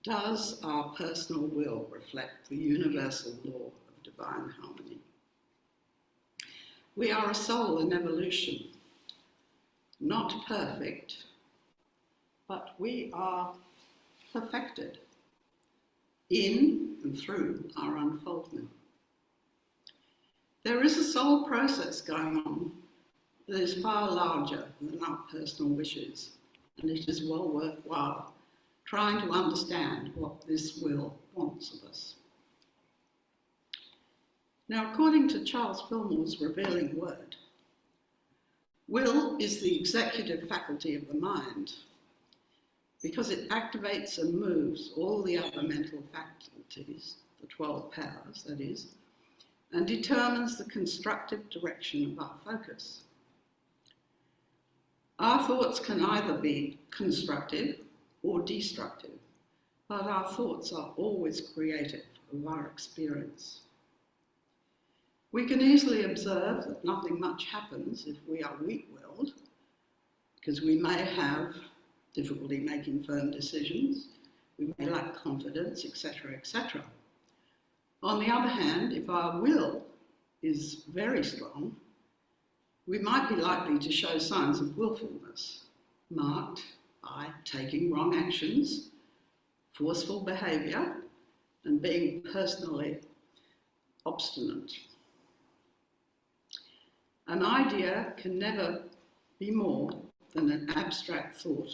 Does our personal will reflect the universal law of divine harmony? We are a soul in evolution, not perfect, but we are perfected in and through our unfoldment. There is a soul process going on that is far larger than our personal wishes, and it is well worthwhile trying to understand what this will wants of us. Now, according to Charles Fillmore's revealing word, will is the executive faculty of the mind because it activates and moves all the other mental faculties, the 12 powers, that is, and determines the constructive direction of our focus. Our thoughts can either be constructive or destructive, but our thoughts are always creative of our experience. We can easily observe that nothing much happens if we are weak-willed, because we may have difficulty making firm decisions, we may lack confidence, etc., etc. On the other hand, if our will is very strong, we might be likely to show signs of willfulness, marked by taking wrong actions, forceful behaviour, and being personally obstinate. An idea can never be more than an abstract thought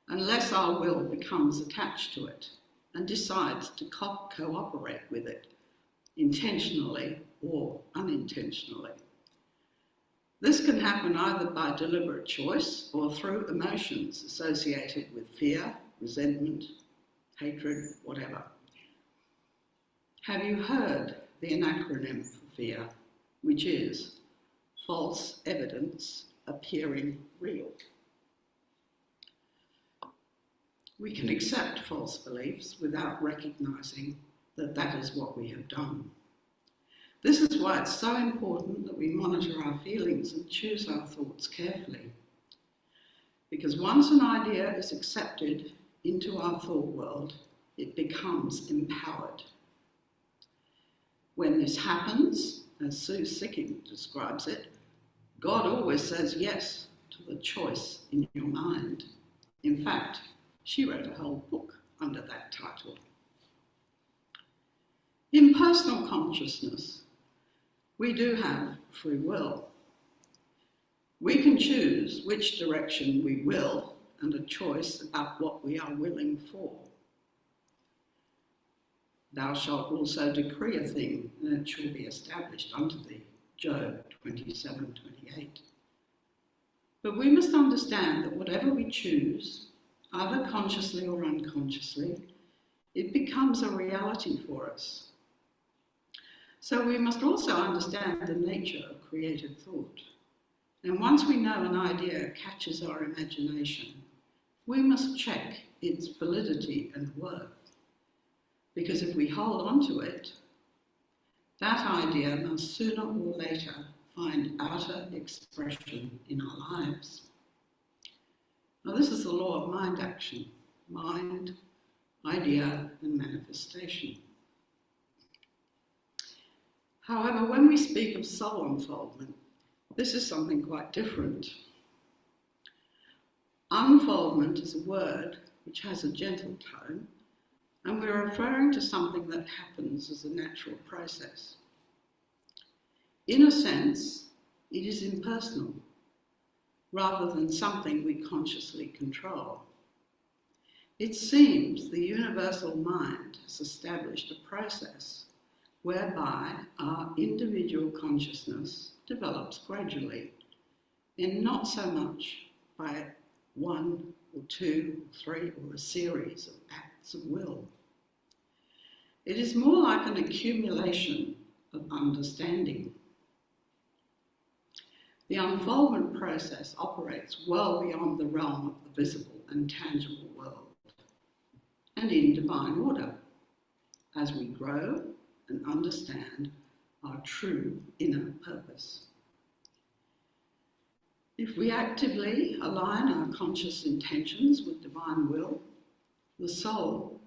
unless our will becomes attached to it and decides to cooperate with it, intentionally or unintentionally. This can happen either by deliberate choice or through emotions associated with fear, resentment, hatred, whatever. Have you heard the acronym for fear, which is false evidence appearing real? We can accept false beliefs without recognising that that is what we have done. This is why it's so important that we monitor our feelings and choose our thoughts carefully. Because once an idea is accepted into our thought world, it becomes empowered. When this happens, as Sue Sicking describes it, God always says yes to the choice in your mind. In fact, she wrote a whole book under that title. In personal consciousness, we do have free will. We can choose which direction we will and a choice about what we are willing for. Thou shalt also decree a thing, and it shall be established unto thee. Job 27:28. But we must understand that whatever we choose, either consciously or unconsciously, it becomes a reality for us. So we must also understand the nature of creative thought. And once we know an idea catches our imagination, we must check its validity and worth. Because if we hold on to it, that idea must sooner or later find outer expression in our lives. Now, this is the law of mind action, mind, idea, and manifestation. However, when we speak of soul unfoldment, this is something quite different. Unfoldment is a word which has a gentle tone, and we're referring to something that happens as a natural process. In a sense, it is impersonal, rather than something we consciously control. It seems the universal mind has established a process whereby our individual consciousness develops gradually, and not so much by one or two or three or a series of acts of will. It is more like an accumulation of understanding. The unfoldment process operates well beyond the realm of the visible and tangible world, and in divine order, as we grow and understand our true inner purpose. If we actively align our conscious intentions with divine will, The soul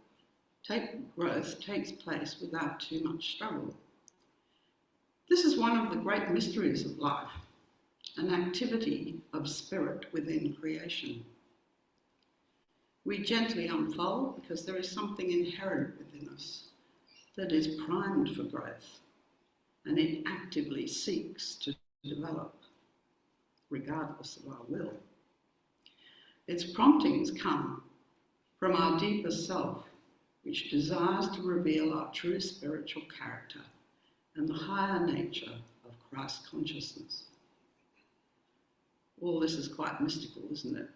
growth takes place without too much struggle. This is one of the great mysteries of life, an activity of spirit within creation. We gently unfold because there is something inherent within us that is primed for growth, and it actively seeks to develop, regardless of our will. Its promptings come from our deeper self, which desires to reveal our true spiritual character and the higher nature of Christ consciousness. All this is quite mystical, isn't it?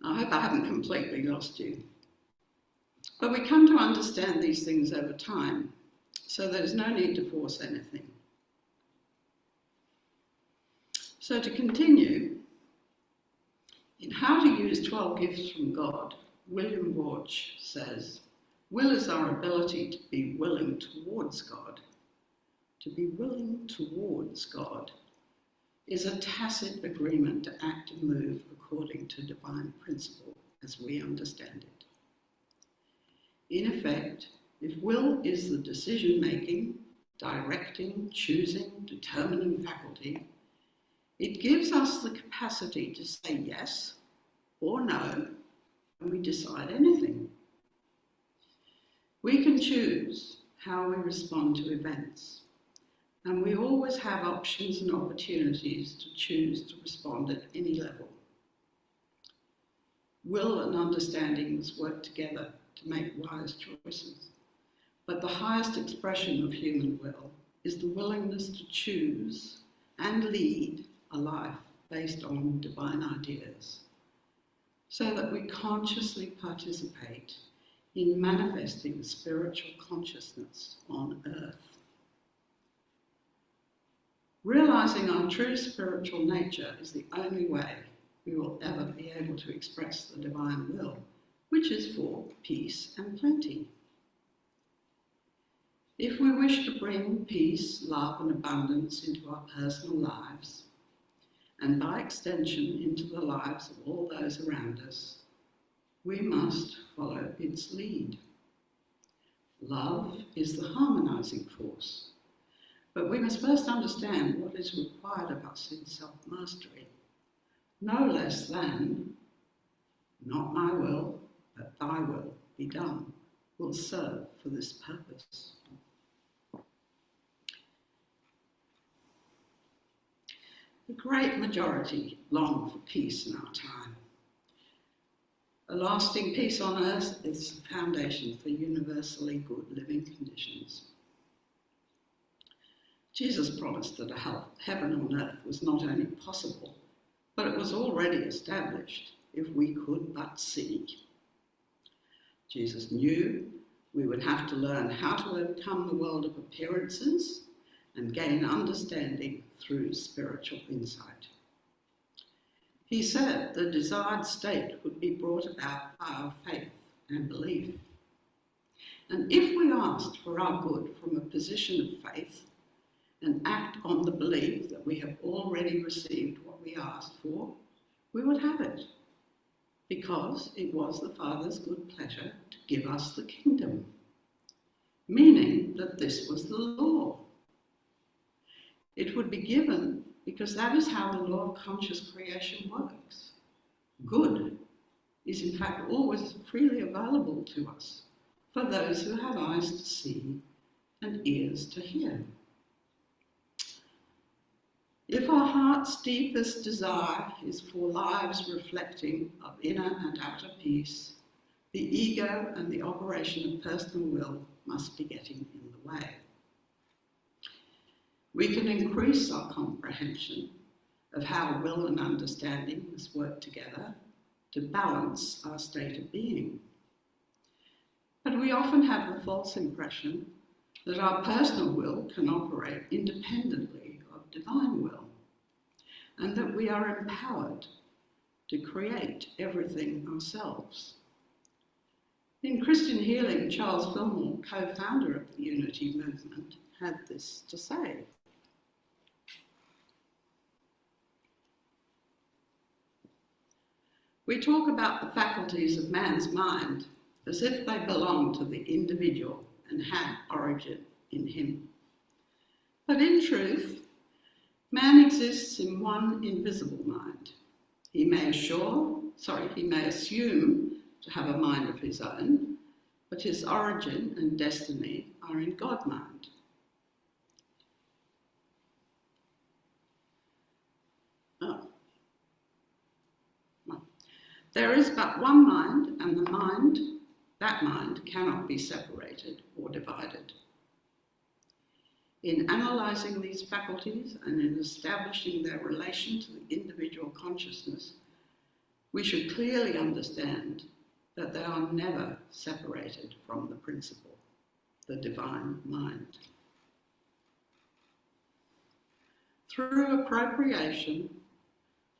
I hope I haven't completely lost you. But we come to understand these things over time, so there's no need to force anything. So to continue, in How to Use 12 Gifts from God, William Borch says, will is our ability to be willing towards God. To be willing towards God is a tacit agreement to act and move according to divine principle as we understand it. In effect, if will is the decision-making, directing, choosing, determining faculty, it gives us the capacity to say yes or no when we decide anything. We can choose how we respond to events, and we always have options and opportunities to choose to respond at any level. Will and understanding must work together to make wise choices, but the highest expression of human will is the willingness to choose and lead a life based on divine ideas, so that we consciously participate in manifesting spiritual consciousness on earth. Realizing our true spiritual nature is the only way we will ever be able to express the divine will, which is for peace and plenty. If we wish to bring peace, love and abundance into our personal lives, and by extension into the lives of all those around us, we must follow its lead. Love is the harmonizing force, but we must first understand what is required of us in self-mastery. No less than, not my will, but thy will be done, will serve for this purpose. The great majority long for peace in our time. A lasting peace on earth is the foundation for universally good living conditions. Jesus promised that a heaven on earth was not only possible, but it was already established if we could but see. Jesus knew we would have to learn how to overcome the world of appearances and gain understanding through spiritual insight. He said the desired state would be brought about by our faith and belief. And if we asked for our good from a position of faith and act on the belief that we have already received what we asked for, we would have it, because it was the Father's good pleasure to give us the kingdom, meaning that this was the law. It would be given because that is how the law of conscious creation works. Good is in fact always freely available to us for those who have eyes to see and ears to hear. If our heart's deepest desire is for lives reflecting of inner and outer peace, the ego and the operation of personal will must be getting in the way. We can increase our comprehension of how will and understanding must work together to balance our state of being. But we often have the false impression that our personal will can operate independently of divine will, and that we are empowered to create everything ourselves. In Christian healing, Charles Fillmore, co-founder of the Unity movement, had this to say. We talk about the faculties of man's mind as if they belong to the individual and had origin in him. But in truth, man exists in one invisible mind. He may assume to have a mind of his own, but his origin and destiny are in God mind. There is but one mind, and that mind cannot be separated or divided. In analysing these faculties and in establishing their relation to the individual consciousness, we should clearly understand that they are never separated from the principle, the divine mind. Through appropriation,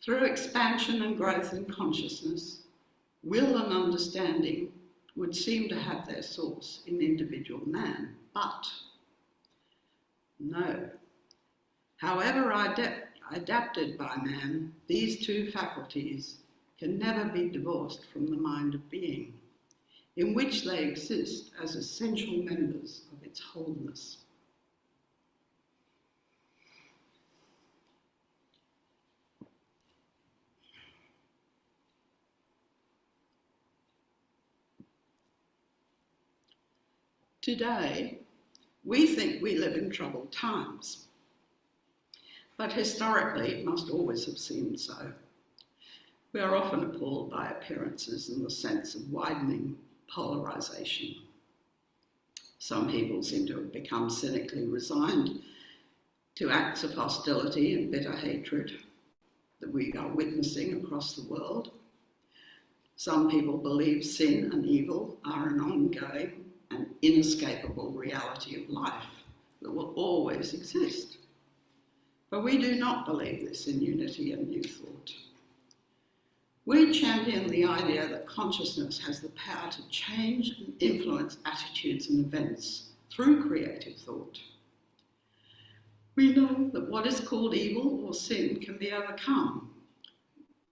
through expansion and growth in consciousness, will and understanding would seem to have their source in individual man, but no. However adapted by man, these two faculties can never be divorced from the mind of being, in which they exist as essential members of its wholeness. Today, we think we live in troubled times, but historically it must always have seemed so. We are often appalled by appearances and the sense of widening polarisation. Some people seem to have become cynically resigned to acts of hostility and bitter hatred that we are witnessing across the world. Some people believe sin and evil are an ongoing and inescapable reality of life that will always exist. But we do not believe this in Unity and New Thought. We champion the idea that consciousness has the power to change and influence attitudes and events through creative thought. We know that what is called evil or sin can be overcome.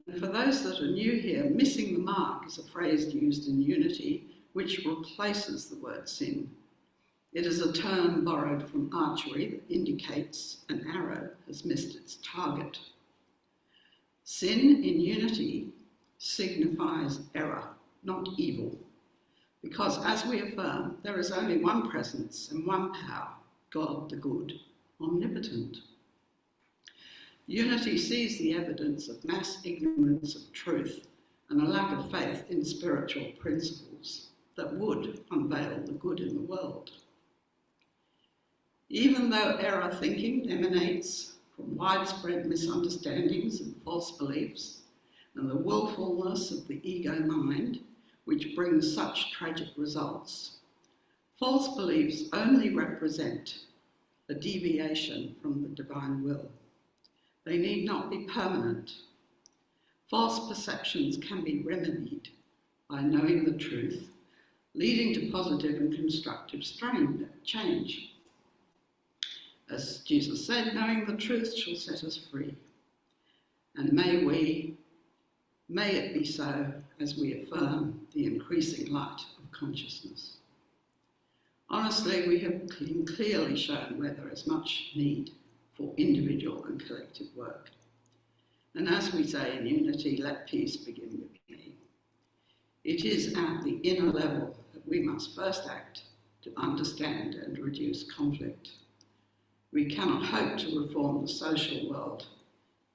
And for those that are new here, missing the mark is a phrase used in Unity which replaces the word sin. It is a term borrowed from archery that indicates an arrow has missed its target. Sin in Unity signifies error, not evil, because as we affirm, there is only one presence and one power, God the good, omnipotent. Unity sees the evidence of mass ignorance of truth and a lack of faith in spiritual principles that would unveil the good in the world. Even though error thinking emanates from widespread misunderstandings and false beliefs, and the willfulness of the ego mind, which brings such tragic results, false beliefs only represent a deviation from the divine will. They need not be permanent. False perceptions can be remedied by knowing the truth, leading to positive and constructive change. As Jesus said, knowing the truth shall set us free. And may it be so as we affirm the increasing light of consciousness. Honestly, we have clearly shown where there is much need for individual and collective work. And as we say in Unity, let peace begin with me. It is at the inner level that we must first act to understand and reduce conflict. We cannot hope to reform the social world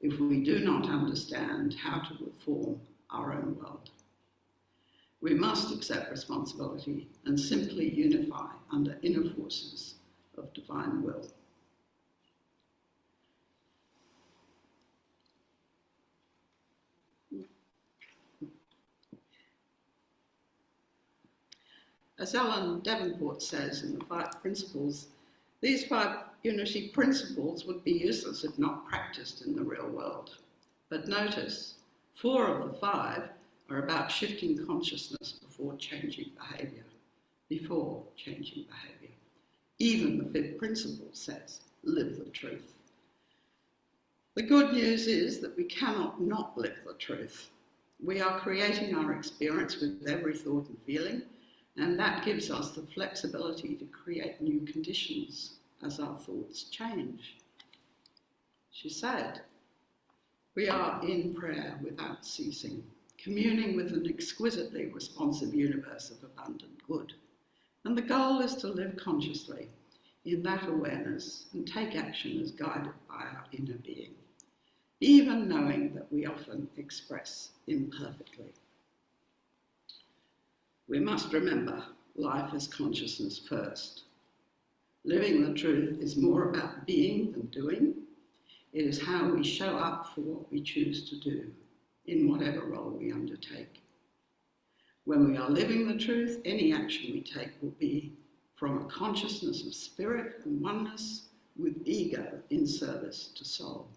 if we do not understand how to reform our own world. We must accept responsibility and simply unify under inner forces of divine will. As Ellen Davenport says in the 5 principles, these 5 Unity principles would be useless if not practiced in the real world. But notice, 4 of the 5 are about shifting consciousness before changing behaviour. Even the 5th principle says, live the truth. The good news is that we cannot not live the truth. We are creating our experience with every thought and feeling, and that gives us the flexibility to create new conditions as our thoughts change. She said, we are in prayer without ceasing, communing with an exquisitely responsive universe of abundant good. And the goal is to live consciously in that awareness and take action as guided by our inner being, even knowing that we often express imperfectly. We must remember life is consciousness first. Living the truth is more about being than doing. It is how we show up for what we choose to do in whatever role we undertake. When we are living the truth, any action we take will be from a consciousness of spirit and oneness with ego in service to soul.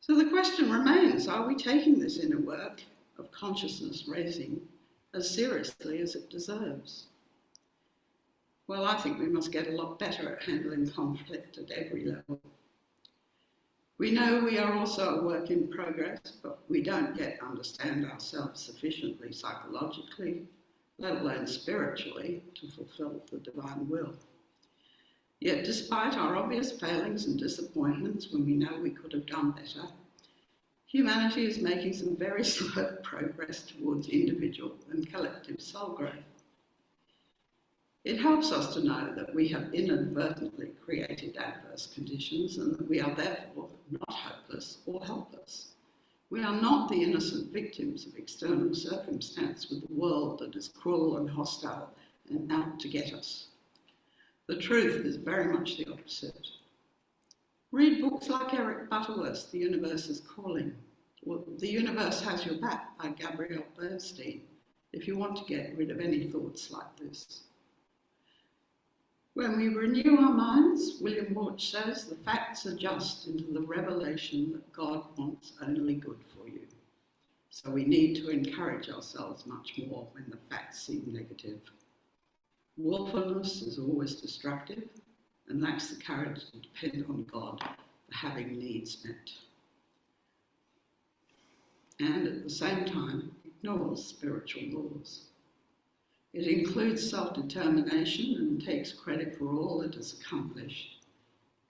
So the question remains, are we taking this inner work of consciousness raising as seriously as it deserves? Well, I think we must get a lot better at handling conflict at every level. We know we are also a work in progress, but we don't yet understand ourselves sufficiently psychologically, let alone spiritually, to fulfill the divine will. Yet despite our obvious failings and disappointments when we know we could have done better, humanity is making some very slow progress towards individual and collective soul growth. It helps us to know that we have inadvertently created adverse conditions and that we are therefore not hopeless or helpless. We are not the innocent victims of external circumstance with a world that is cruel and hostile and out to get us. The truth is very much the opposite. Read books like Eric Butterworth's The Universe is Calling, or The Universe Has Your Back by Gabrielle Bernstein, if you want to get rid of any thoughts like this. When we renew our minds, William Walsh says, the facts adjust into the revelation that God wants only good for you. So we need to encourage ourselves much more when the facts seem negative. Willfulness is always destructive and lacks the courage to depend on God for having needs met. And at the same time, ignores spiritual laws. It includes self-determination and takes credit for all it has accomplished,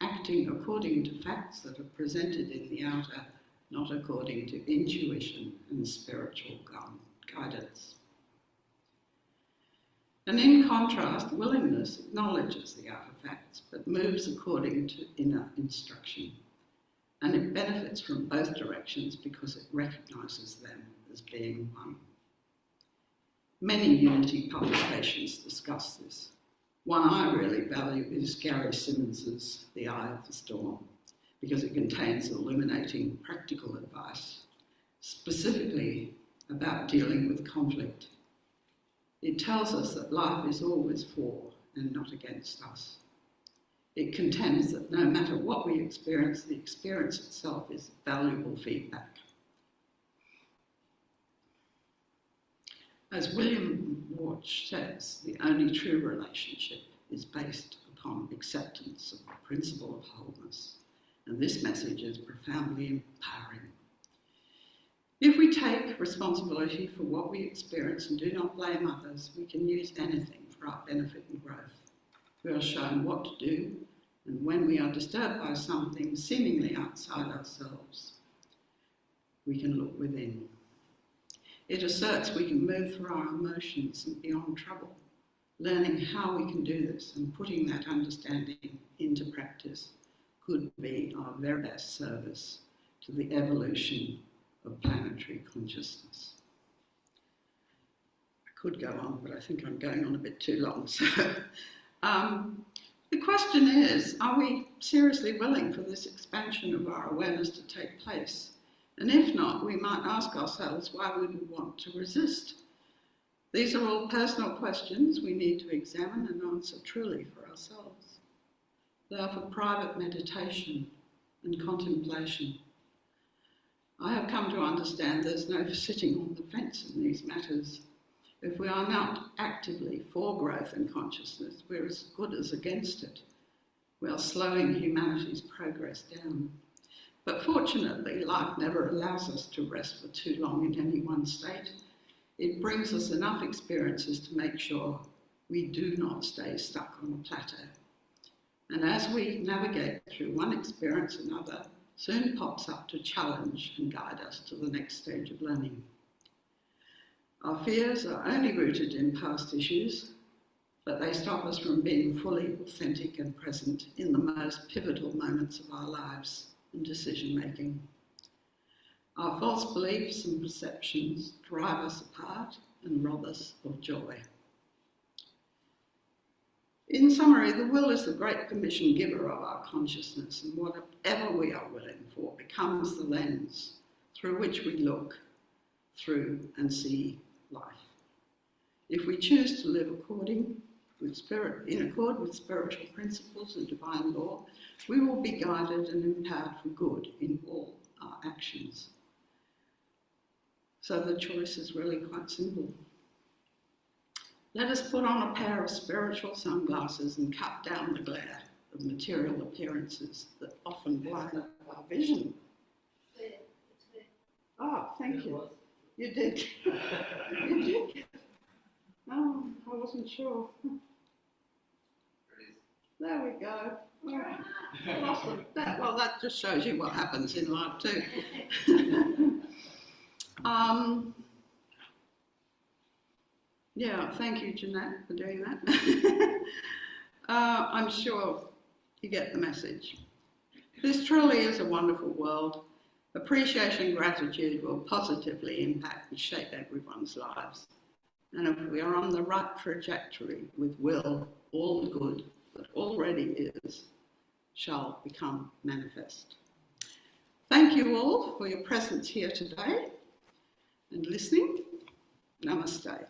acting according to facts that are presented in the outer, not according to intuition and spiritual guidance. And in contrast, willingness acknowledges the outer facts, but moves according to inner instruction. And it benefits from both directions because it recognises them as being one. Many Unity publications discuss this. One I really value is Gary Simmons's The Eye of the Storm, because it contains illuminating practical advice, specifically about dealing with conflict. It tells us that life is always for and not against us. It contends that no matter what we experience, the experience itself is valuable feedback. As William Walsh says, the only true relationship is based upon acceptance of the principle of wholeness, and this message is profoundly empowering. If we take responsibility for what we experience and do not blame others, we can use anything for our benefit and growth. We are shown what to do, and when we are disturbed by something seemingly outside ourselves, we can look within. It asserts we can move through our emotions and beyond trouble, learning how we can do this and putting that understanding into practice could be our very best service to the evolution of planetary consciousness. I could go on, but I think I'm going on a bit too long. So the question is, are we seriously willing for this expansion of our awareness to take place? And if not, we might ask ourselves, why would we want to resist? These are all personal questions we need to examine and answer truly for ourselves. They are for private meditation and contemplation. I have come to understand there's no sitting on the fence in these matters. If we are not actively for growth and consciousness, we're as good as against it. We are slowing humanity's progress down. But fortunately, life never allows us to rest for too long in any one state. It brings us enough experiences to make sure we do not stay stuck on a plateau. And as we navigate through one experience, another soon pops up to challenge and guide us to the next stage of learning. Our fears are only rooted in past issues, but they stop us from being fully authentic and present in the most pivotal moments of our lives and decision making. Our false beliefs and perceptions drive us apart and rob us of joy. In summary, the will is the great permission giver of our consciousness, and whatever we are willing for becomes the lens through which we look through and see life. If we choose to live in accord with spiritual principles and divine law, we will be guided and empowered for good in all our actions. So the choice is really quite simple. Let us put on a pair of spiritual sunglasses and cut down the glare of material appearances that often blind our vision. Oh, thank you. You did. You did. Oh, I wasn't sure. There we go. Well, that just shows you what happens in life too. Yeah, thank you, Jeanette, for doing that. I'm sure you get the message. This truly is a wonderful world. Appreciation and gratitude will positively impact and shape everyone's lives. And if we are on the right trajectory with will, all the good that already is shall become manifest. Thank you all for your presence here today and listening. Namaste.